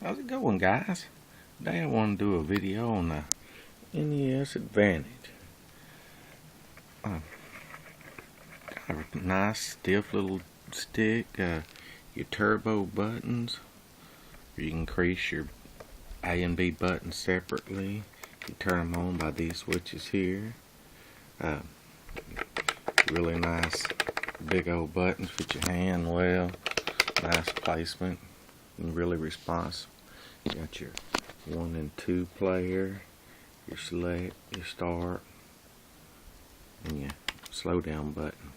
How's it going, guys? Today I want to do a video on the NES Advantage. Got a nice stiff little stick, your turbo buttons, where you can increase your A and B buttons separately. You turn them on by these switches here. Really nice big old buttons, fit your hand well, nice placement, and really responsive. You got your 1 and 2 player, your select, your start, and your slow down button.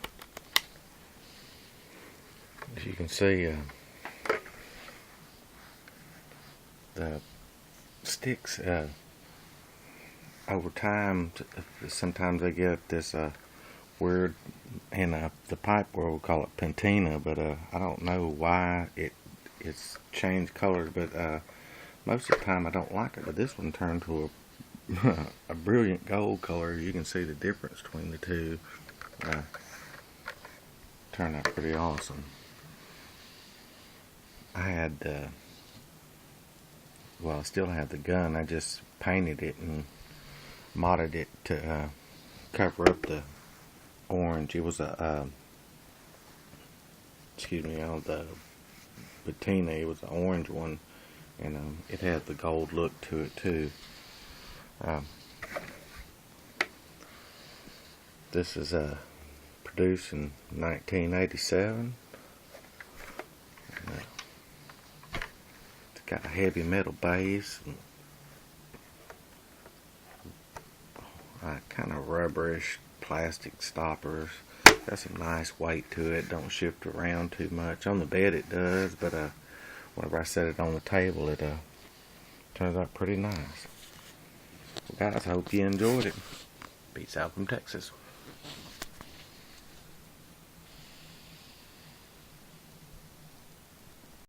As you can see, the sticks, over time, sometimes they get this weird, in the pipe world we call it patina, but I don't know why it's changed colors, but most of the time I don't like it, but this one turned to a brilliant gold color. You can see the difference between the two. Turned out pretty awesome. I had well, I still have the gun. I just painted it and modded it to cover up the orange. It was a on the patina, it was the orange one, and it had the gold look to it too. This is produced in 1987. It's got a heavy metal base, and kind of rubberish plastic stoppers. Got some nice weight to it. Don't shift around too much. On the bed it does, but whenever I set it on the table, it turns out pretty nice. Well, guys, I hope you enjoyed it. Peace out from Texas.